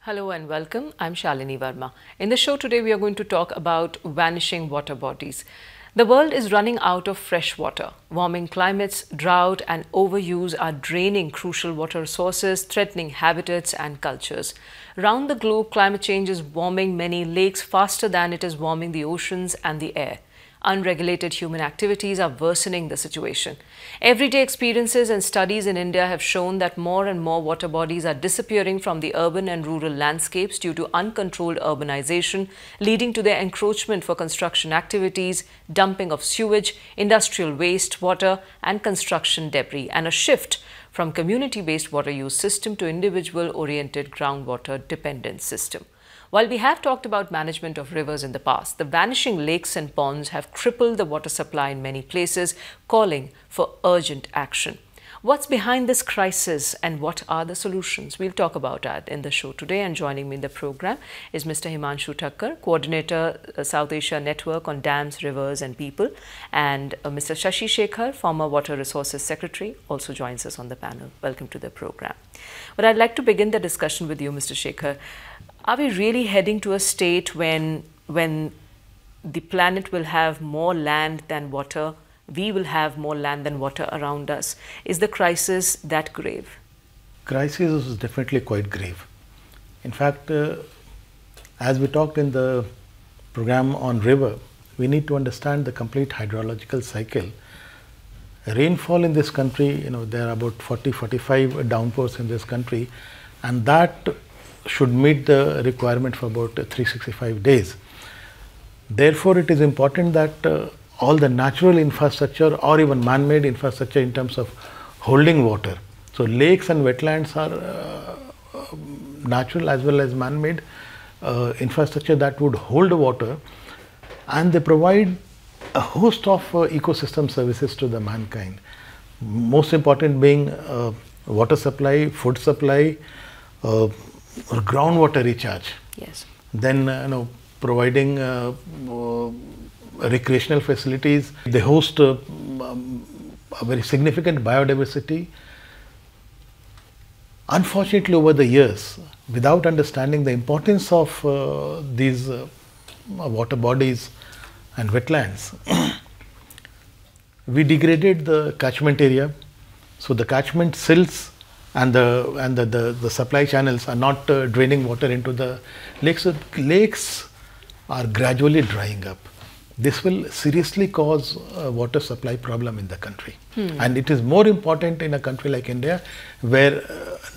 Hello and welcome. I'm Shalini Verma. In the show today, we are going to talk about vanishing water bodies. The world is running out of fresh water. Warming climates, drought, and overuse are draining crucial water resources, threatening habitats and cultures. Around the globe, climate change is warming many lakes faster than it is warming the oceans and the air. Unregulated human activities are worsening the situation. Everyday experiences and studies in India have shown that more and more water bodies are disappearing from the urban and rural landscapes due to uncontrolled urbanization, leading to their encroachment for construction activities, dumping of sewage, industrial waste, water, and construction debris, and a shift from community-based water use system to individual-oriented groundwater dependent system. While we have talked about management of rivers in the past, the vanishing lakes and ponds have crippled the water supply in many places, calling for urgent action. What's behind this crisis and what are the solutions? We'll talk about that in the show today. And joining me in the program is Mr. Himanshu Thakkar, Coordinator, South Asia Network on Dams, Rivers and People, and Mr. Shashi Shekhar, former Water Resources Secretary, also joins us on the panel. Welcome to the program. But I'd like to begin the discussion with you, Mr. Shekhar. Are we really heading to a state when the planet will have more land than water, we will have more land than water around us? Is the crisis that grave? Crisis is definitely quite grave. In fact, as we talked in the program on river, we need to understand the complete hydrological cycle. Rainfall in this country, there are about 40-45 downpours in this country, and that should meet the requirement for about 365 days. Therefore, it is important that all the natural infrastructure or even man-made infrastructure in terms of holding water. So, lakes and wetlands are natural as well as man-made infrastructure that would hold water, and they provide a host of ecosystem services to the mankind. Most important being water supply, food supply, or groundwater recharge. Yes. Then providing recreational facilities. They host a very significant biodiversity. Unfortunately, over the years, without understanding the importance of these water bodies and wetlands, we degraded the catchment area. So the catchment silts and the supply channels are not draining water into the lakes. So lakes are gradually drying up. This will seriously cause a water supply problem in the country. And it is more important in a country like India, where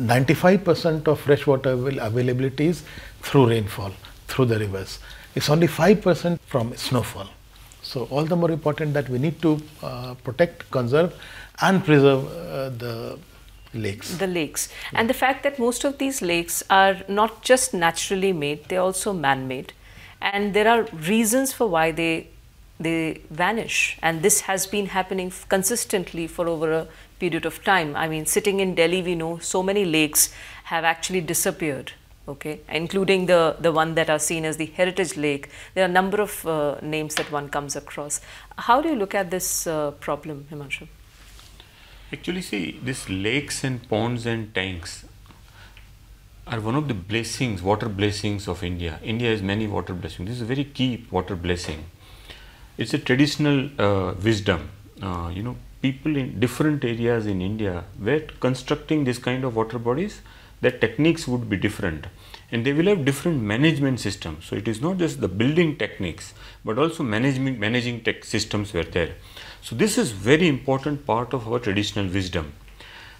95% of fresh water availability is through rainfall, through the rivers. It's only 5% from snowfall. So all the more important that we need to protect, conserve and preserve the lakes. The lakes. Yeah. And the fact that most of these lakes are not just naturally made, they're also man-made. And there are reasons for why they vanish. And this has been happening consistently for over a period of time. I mean, sitting in Delhi, we know so many lakes have actually disappeared, okay, including the one that are seen as the Heritage Lake. There are a number of names that one comes across. How do you look at this problem, Himanshu? Actually, see, these lakes and ponds and tanks are one of the blessings, water blessings of India. India has many water blessings. This is a very key water blessing. It's a traditional wisdom. People in different areas in India were constructing this kind of water bodies, their techniques would be different. And they will have different management systems. So it is not just the building techniques, but also managing tech systems were there. So this is very important part of our traditional wisdom.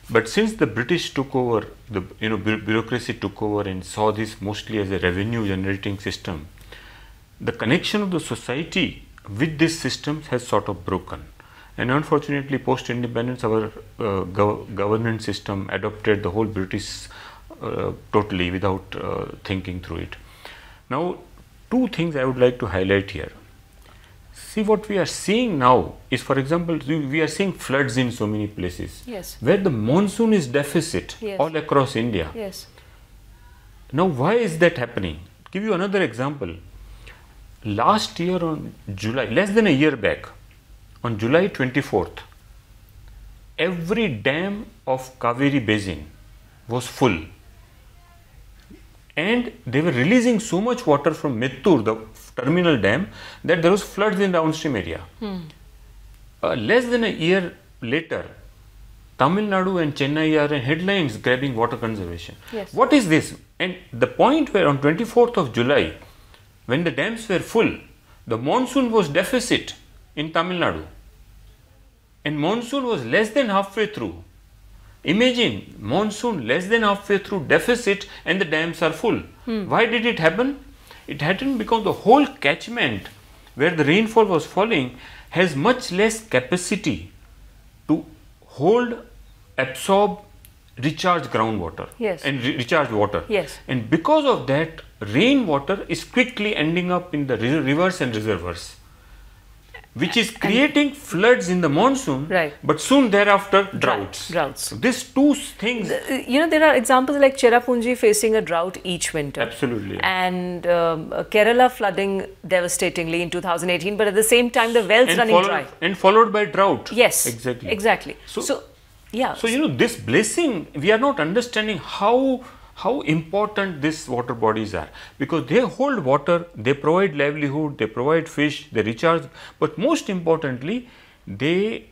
But since the British took over, the bureaucracy took over and saw this mostly as a revenue generating system, the connection of the society with these systems has sort of broken. And unfortunately, post-independence, our governance system adopted the whole British totally without thinking through it. Now, two things I would like to highlight here. See, what we are seeing now is, for example, we are seeing floods in so many places. Yes. Where the monsoon is deficit. Yes. All across India. Yes. Now, why is that happening? Give you another example. Last year on July, less than a year back, on July 24th, every dam of Kaveri Basin was full. And they were releasing so much water from Mettur, the terminal dam, that there was floods in the downstream area. Less than a year later, Tamil Nadu and Chennai are in headlines grabbing water conservation. Yes. What is this? And the point where on 24th of July, when the dams were full, the monsoon was deficit in Tamil Nadu. And monsoon was less than halfway through. Imagine monsoon less than halfway through, deficit, and the dams are full. Why did it happen? It happened because the whole catchment where the rainfall was falling has much less capacity to hold, absorb, recharge groundwater. Yes. And recharge water. Yes. And because of that, rainwater is quickly ending up in the rivers and reservoirs, which is creating floods in the monsoon, Right. but soon thereafter droughts. Droughts. So these two things. You know, there are examples like Cherrapunji facing a drought each winter. Absolutely. And Kerala flooding devastatingly in 2018, but at the same time the wells running dry. And followed by drought. Yes. Exactly. Exactly. So yeah. So, you know, this blessing, we are not understanding how important these water bodies are, because they hold water, they provide livelihood, they provide fish, they recharge, but most importantly, they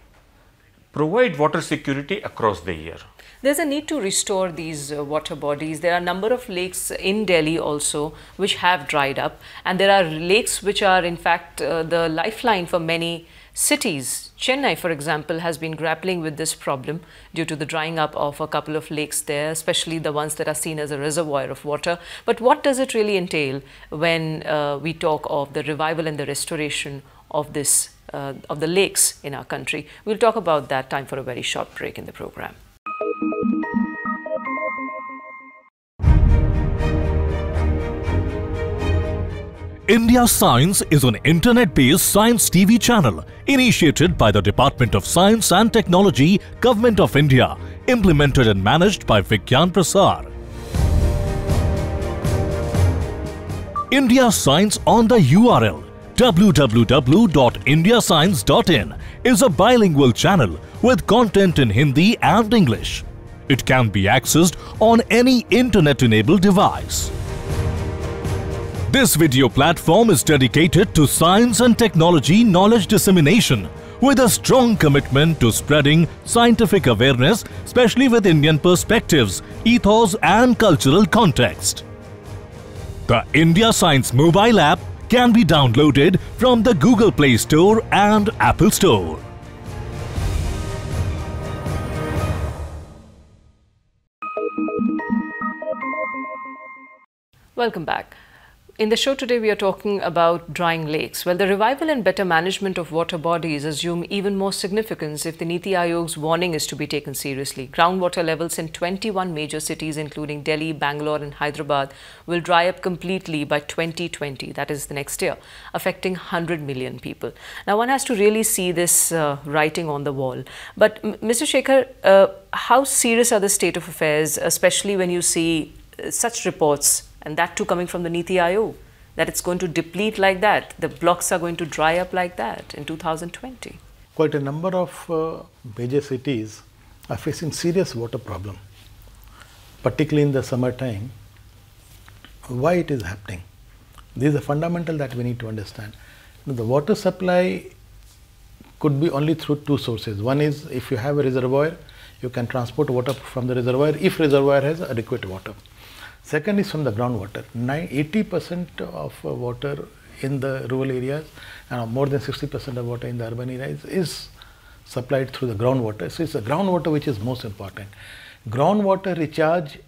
provide water security across the year. There's a need to restore these water bodies. There are a number of lakes in Delhi also which have dried up, and there are lakes which are in fact the lifeline for many cities. Chennai, for example, has been grappling with this problem due to the drying up of a couple of lakes there, especially the ones that are seen as a reservoir of water. But what does it really entail when we talk of the revival and the restoration of this of the lakes in our country? We'll talk about that. Time for a very short break in the program. India Science is an internet-based science TV channel initiated by the Department of Science and Technology, Government of India, implemented and managed by Vigyan Prasar. India Science on the URL www.indiascience.in is a bilingual channel with content in Hindi and English. It can be accessed on any internet-enabled device. This video platform is dedicated to science and technology knowledge dissemination with a strong commitment to spreading scientific awareness, especially with Indian perspectives, ethos and cultural context. The India Science mobile app can be downloaded from the Google Play Store and Apple Store. Welcome back. In the show today, we are talking about drying lakes. Well, the revival and better management of water bodies assume even more significance if the Niti Aayog's warning is to be taken seriously. Groundwater levels in 21 major cities, including Delhi, Bangalore and Hyderabad, will dry up completely by 2020, that is the next year, affecting 100 million people. Now, one has to really see this writing on the wall. But, Mr. Shekhar, how serious are the state of affairs, especially when you see such reports, and that too coming from the Niti Aayog, that it's going to deplete like that, the blocks are going to dry up like that in 2020? Quite a number of major cities are facing serious water problem, particularly in the summertime. Why it is happening? This is a fundamental that we need to understand. The water supply could be only through two sources. One is, if you have a reservoir, you can transport water from the reservoir if reservoir has adequate water. Second is from the groundwater. 80% of water in the rural areas and more than 60% of water in the urban areas is supplied through the groundwater. So it's the groundwater which is most important. Groundwater recharge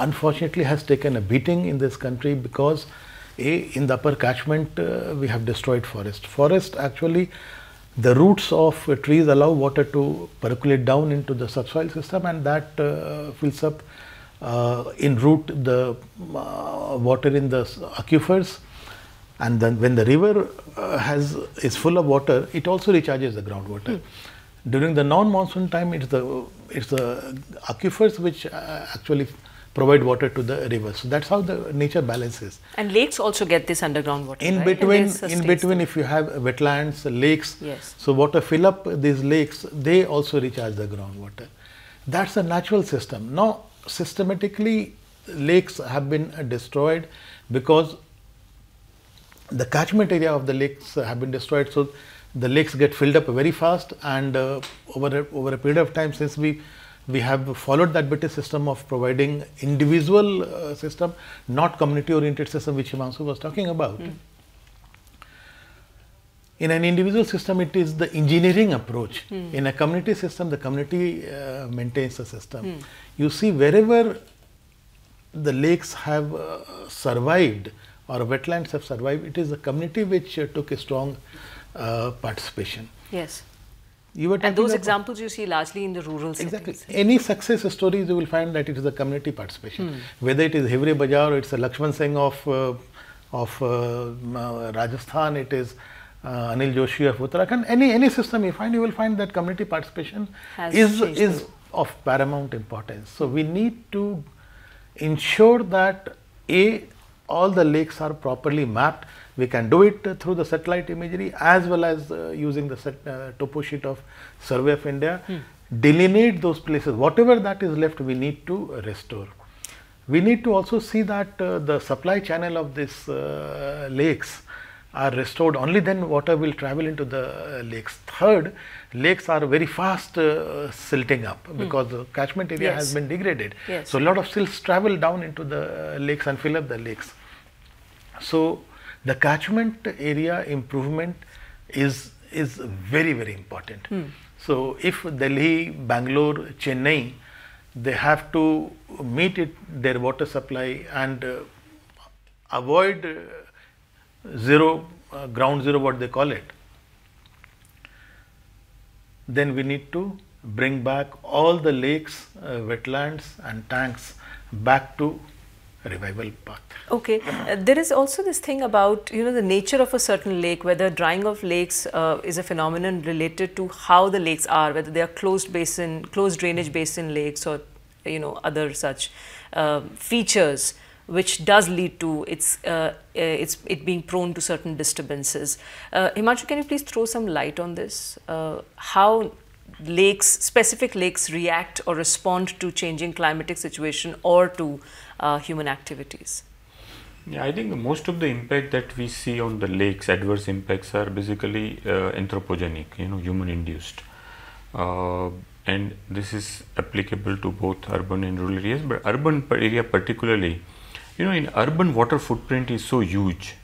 unfortunately has taken a beating in this country because in the upper catchment we have destroyed forest. Forest actually, the roots of trees allow water to percolate down into the subsoil system, and that fills up in root the water in the aquifers, and then when the river is full of water, it also recharges the groundwater. During the non-monsoon time, it's the aquifers which actually provide water to the rivers. So that's how the nature balances. And lakes also get this underground water. In right? between, if you have wetlands, lakes, yes. So water fill up these lakes, they also recharge the groundwater. That's a natural system. Now, systematically lakes have been destroyed because the catchment area of the lakes have been destroyed. So the lakes get filled up very fast, and over a period of time, since we have followed that British system of providing individual system, not community oriented system, which Himanshu was talking about. In an individual system, it is the engineering approach. In a community system, the community maintains the system. You see, wherever the lakes have survived or wetlands have survived, it is the community which took a strong participation. Yes. And those examples you see largely in the rural settings. Exactly. Any success stories, you will find that it is the community participation. Whether it is Hivre Bajar or it's a Lakshman Singh of Rajasthan, it is Anil Joshi of Uttarakhand. Any system you find, you will find that community participation is of paramount importance. So we need to ensure that all the lakes are properly mapped. We can do it through the satellite imagery as well as using the topo sheet of Survey of India. Delineate those places. Whatever that is left, we need to restore. We need to also see that the supply channel of these lakes are restored. Only then water will travel into the lakes. Third, lakes are very fast silting up because the catchment area has been degraded. So a lot of silts travel down into the lakes and fill up the lakes. So the catchment area improvement is very, very important. So if Delhi, Bangalore, Chennai, they have to meet their water supply and avoid ground zero, what they call it, then we need to bring back all the lakes, wetlands and tanks back to revival path. Okay, there is also this thing about the nature of a certain lake, whether drying of lakes is a phenomenon related to how the lakes are, whether they are closed drainage basin lakes or other such features, which does lead to it being prone to certain disturbances. Himanshu, can you please throw some light on this? How specific lakes react or respond to changing climatic situation or to human activities? Yeah, I think most of the impact that we see on the lakes, adverse impacts, are basically anthropogenic, human induced. And this is applicable to both urban and rural areas, but urban area particularly, in urban water footprint is so huge,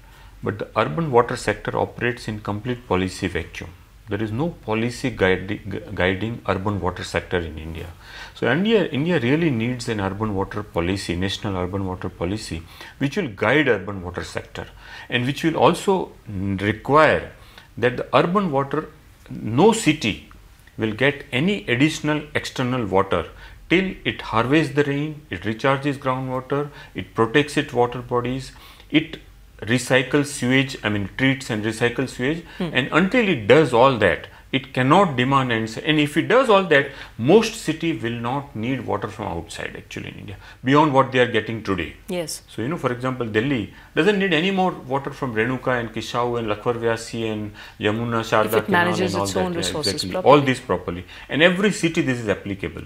but the urban water sector operates in complete policy vacuum. There is no policy guiding urban water sector in India. So India really needs an urban water policy, national urban water policy, which will guide urban water sector and which will also require that the urban water, no city will get any additional external water till it harvests the rain, it recharges groundwater, it protects its water bodies, it recycles sewage, treats and recycles sewage, and until it does all that, it cannot demand and if it does all that, most city will not need water from outside actually in India, beyond what they are getting today. Yes. So, for example, Delhi doesn't need any more water from Renuka and Kishau and Lakhwar Vyasi and Yamuna, Sharda if it manages and all its own that. resources properly. All this properly. And every city this is applicable.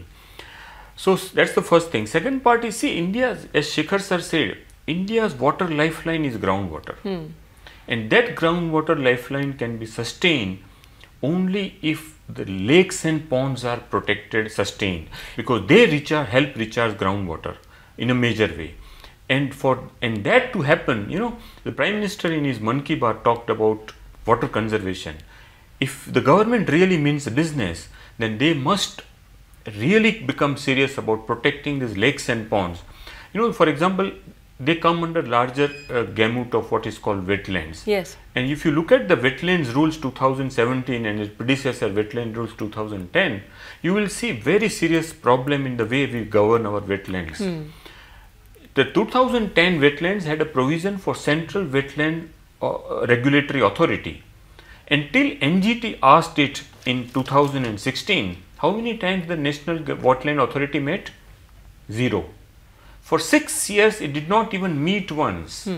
So, that's the first thing. Second part is, see, India, as Shekhar sir said, India's water lifeline is groundwater. And that groundwater lifeline can be sustained only if the lakes and ponds are protected, sustained, because they help recharge groundwater in a major way. And that to happen, the Prime Minister in his Mann Ki Baat talked about water conservation. If the government really means business, then they must really become serious about protecting these lakes and ponds. For example, they come under larger gamut of what is called wetlands. Yes. And if you look at the wetlands rules 2017 and its predecessor wetland rules 2010, you will see very serious problem in the way we govern our wetlands. The 2010 wetlands had a provision for Central Wetland Regulatory Authority. Until NGT asked it in 2016, how many times the National Wetland Authority met? 0. For 6 years, it did not even meet once.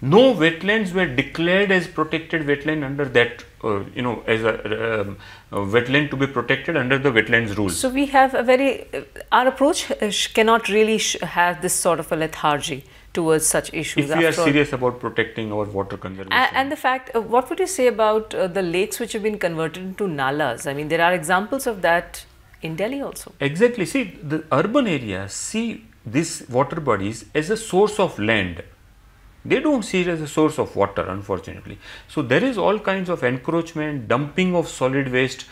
No wetlands were declared as protected wetland under that, as a wetland to be protected under the wetlands rules. So we have a very, our approach cannot really have this sort of a lethargy towards such issues. If we are serious about protecting our water conservation. And the fact, what would you say about the lakes which have been converted into nalas? I mean, there are examples of that in Delhi also. Exactly. See, the urban areas see these water bodies as a source of land. They don't see it as a source of water, unfortunately. So there is all kinds of encroachment, dumping of solid waste,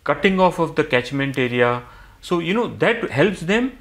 cutting off of the catchment area. So, that helps them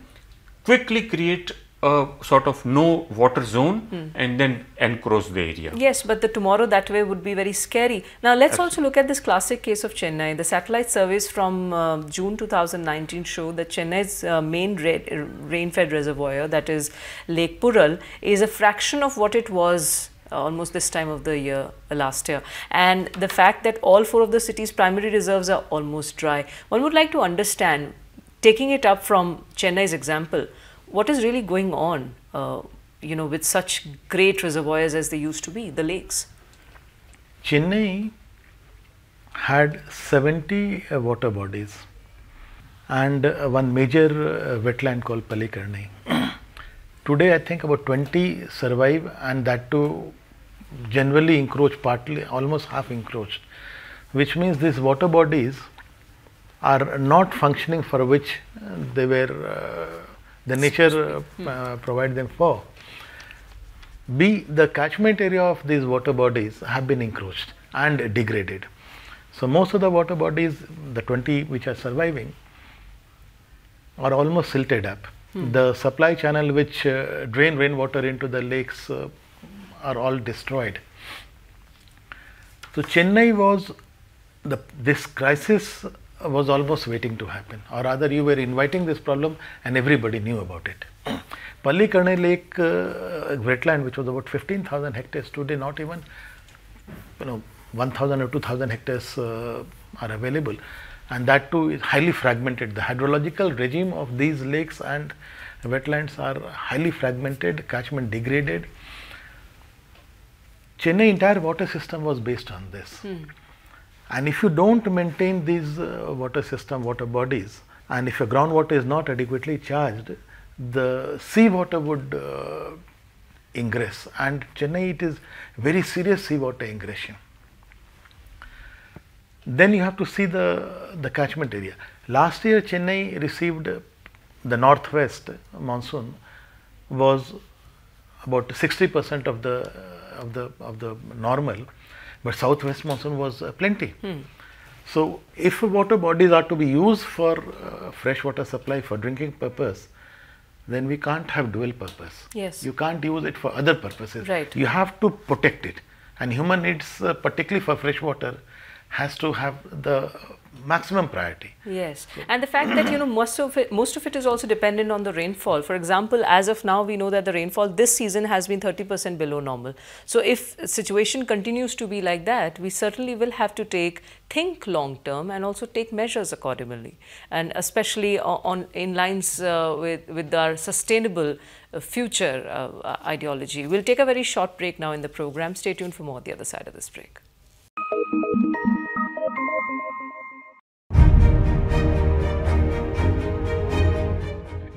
quickly create a sort of no water zone and then encroach the area. Yes, but the tomorrow that way would be very scary. Now, let's also look at this classic case of Chennai. The satellite surveys from June 2019 show that Chennai's main rain-fed reservoir, that is Lake Pural, is a fraction of what it was almost this time of the year, last year. And the fact that all 4 of the city's primary reserves are almost dry. One would like to understand, taking it up from Chennai's example, what is really going on, with such great reservoirs as they used to be, the lakes? Chennai had 70 water bodies and one major wetland called Palikarnai. Today, I think about 20 survive, and that too generally encroached, partly, almost half encroached, which means these water bodies are not functioning for which they were. The nature provide them for. B, the catchment area of these water bodies have been encroached and degraded. So most of the water bodies, the 20 which are surviving, are almost silted up. The supply channel which drain rainwater into the lakes are all destroyed. So Chennai was, this crisis was almost waiting to happen, or rather you were inviting this problem and everybody knew about it. Palikarnai Lake wetland, which was about 15,000 hectares, today not even 1,000 or 2,000 hectares are available, and that too is highly fragmented. The hydrological regime of these lakes and wetlands are highly fragmented, catchment degraded. Chennai entire water system was based on this. And if you don't maintain these water system, water bodies, and if your groundwater is not adequately charged, the seawater would ingress, and Chennai, it is very serious seawater ingression. Then you have to see the catchment area. Last year Chennai received, the northwest monsoon was about 60% of the normal, but southwest monsoon was plenty. So if water bodies are to be used for fresh water supply for drinking purpose, then we can't have dual purpose. Yes. You can't use it for other purposes. Right. You have to protect it, and human needs, particularly for fresh water, has to have the maximum priority. Yes, and the fact that most of it is also dependent on the rainfall. For example, as of now, we know that the rainfall this season has been 30% below normal. So if the situation continues to be like that, we certainly will have to think long term and also take measures accordingly, and especially in lines with our sustainable future ideology. We'll take a very short break now in the program. Stay tuned for more on the other side of this break.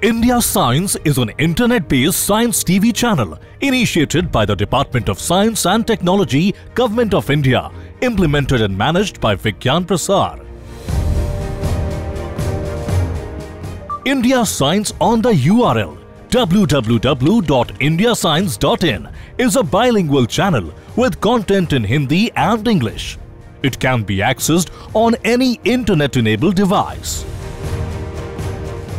India Science is an internet-based science TV channel initiated by the Department of Science and Technology, Government of India, implemented and managed by Vigyan Prasar. India Science on the URL www.indiascience.in is a bilingual channel with content in Hindi and English. It can be accessed on any internet-enabled device.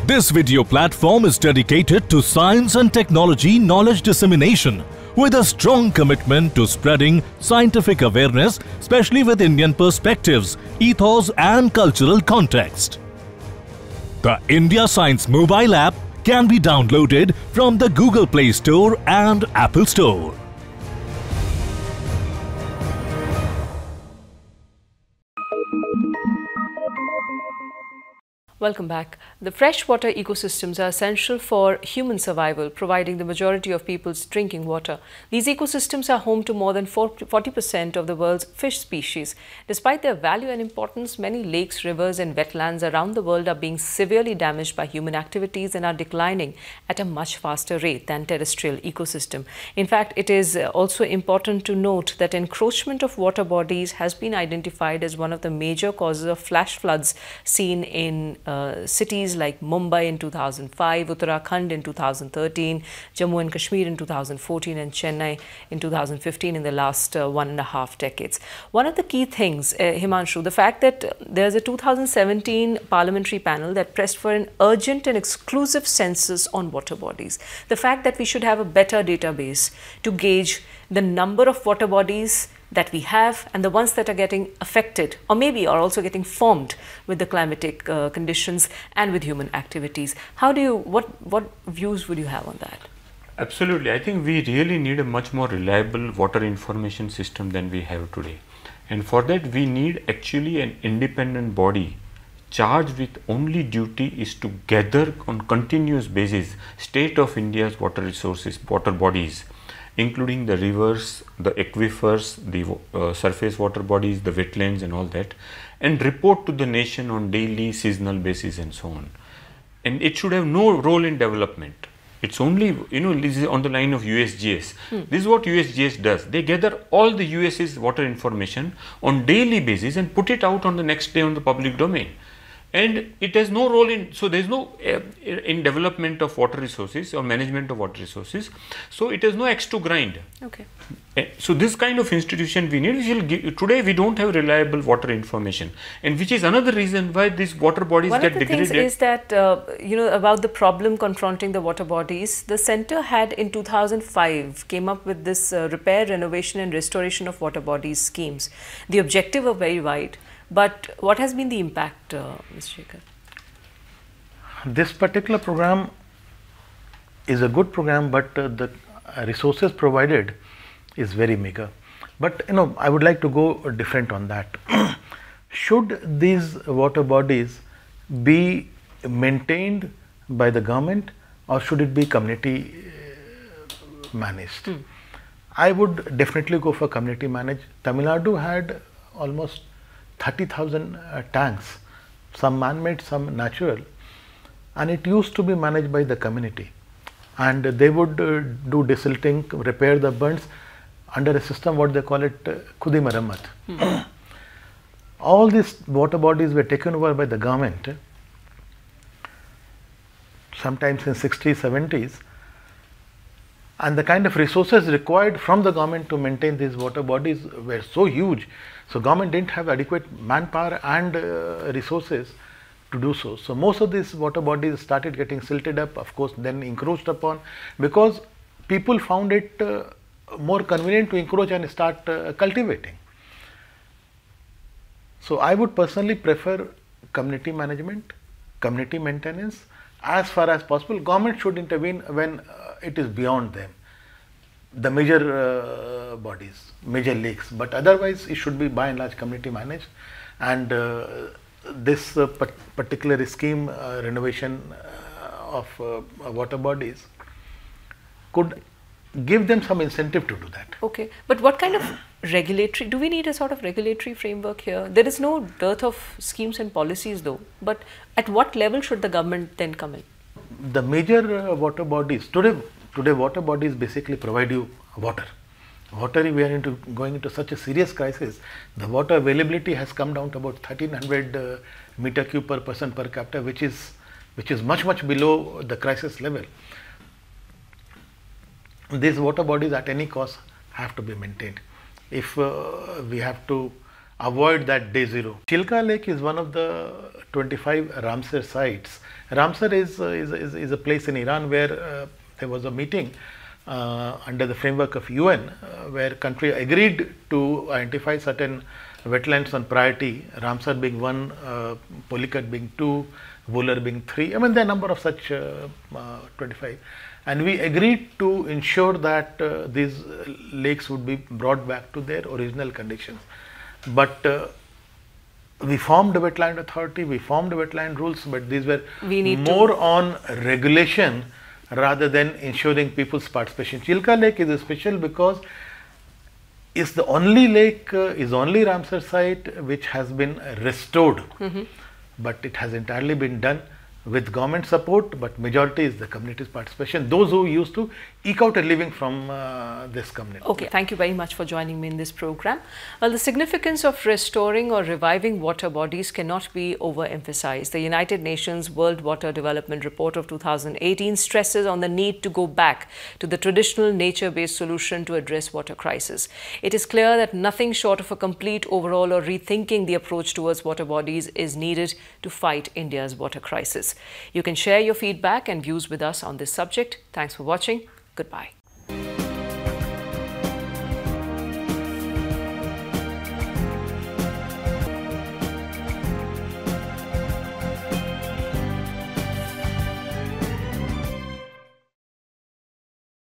This video platform is dedicated to science and technology knowledge dissemination with a strong commitment to spreading scientific awareness, especially with Indian perspectives, ethos and cultural context. The India Science mobile app can be downloaded from the Google Play Store and Apple Store. Welcome back. The freshwater ecosystems are essential for human survival, providing the majority of people's drinking water. These ecosystems are home to more than 40% of the world's fish species. Despite their value and importance, many lakes, rivers and wetlands around the world are being severely damaged by human activities and are declining at a much faster rate than terrestrial ecosystem. In fact, it is also important to note that encroachment of water bodies has been identified as one of the major causes of flash floods seen in cities like Mumbai in 2005, Uttarakhand in 2013, Jammu and Kashmir in 2014 and Chennai in 2015 in the last 1.5 decades. One of the key things, Himanshu, the fact that there's a 2017 parliamentary panel that pressed for an urgent and exclusive census on water bodies. The fact that we should have a better database to gauge the number of water bodies that we have and the ones that are getting affected or maybe are also getting formed with the climatic conditions and with human activities. What views would you have on that? Absolutely. I think we really need a much more reliable water information system than we have today. And for that we need actually an independent body charged with only duty is to gather on continuous basis state of India's water resources, water bodies, including the rivers, the aquifers, the surface water bodies, the wetlands and all that, and report to the nation on daily, seasonal basis and so on. And it should have no role in development. It's only, this is on the line of USGS. This is what USGS does. They gather all the US's water information on daily basis and put it out on the next day on the public domain. And it has no role in, so there is no in development of water resources or management of water resources. So it has no axe to grind. Okay. So this kind of institution we need. Today we don't have reliable water information, and which is another reason why these water bodies get degraded. One of the things is that about the problem confronting the water bodies. The center had in 2005 came up with this repair, renovation, and restoration of water bodies schemes. The objective are very wide. But what has been the impact, Mr. Shekhar? This particular program is a good program, but the resources provided is very meager. But I would like to go different on that. Should these water bodies be maintained by the government or should it be community managed? I would definitely go for community managed. Tamil Nadu had almost 30,000 tanks, some man-made, some natural, and it used to be managed by the community, and they would do desilting, repair the burns under a system what they call it Khudi Marammat. All these water bodies were taken over by the government sometimes in 60s, 70s, and the kind of resources required from the government to maintain these water bodies were so huge. So government didn't have adequate manpower and resources to do so. So most of these water bodies started getting silted up, of course, then encroached upon, because people found it more convenient to encroach and start cultivating. So I would personally prefer community management, community maintenance. As far as possible, government should intervene when it is beyond them, the major bodies, major lakes, but otherwise it should be by and large community managed. And this particular scheme, renovation of water bodies, could give them some incentive to do that. Okay, but what kind of regulatory, do we need a sort of regulatory framework here? There is no dearth of schemes and policies though, but at what level should the government then come in? The major water bodies, today water bodies basically provide you water. Water, we are going into such a serious crisis. The water availability has come down to about 1300 meter cube per person per capita, which is much below the crisis level. These water bodies at any cost have to be maintained if we have to avoid that day zero. Chilka Lake is one of the 25 Ramsar sites. Ramsar is a place in Iran where there was a meeting under the framework of UN where country agreed to identify certain wetlands on priority, Ramsar being 1, Polycut being 2, Vular being 3. I mean, there are a number of such 25. And we agreed to ensure that these lakes would be brought back to their original conditions. But we formed a wetland authority, we formed wetland rules, but these were We need more on regulation rather than ensuring people's participation. Chilka Lake is special because it's the only lake, is only Ramsar site which has been restored, but it has entirely been done with government support, but majority is the community's participation, those who used to eke out a living from this community. Okay, thank you very much for joining me in this program. Well, the significance of restoring or reviving water bodies cannot be overemphasized. The United Nations World Water Development Report of 2018 stresses on the need to go back to the traditional nature-based solution to address water crisis. It is clear that nothing short of a complete overhaul or rethinking the approach towards water bodies is needed to fight India's water crisis. You can share your feedback and views with us on this subject. Thanks for watching. Goodbye.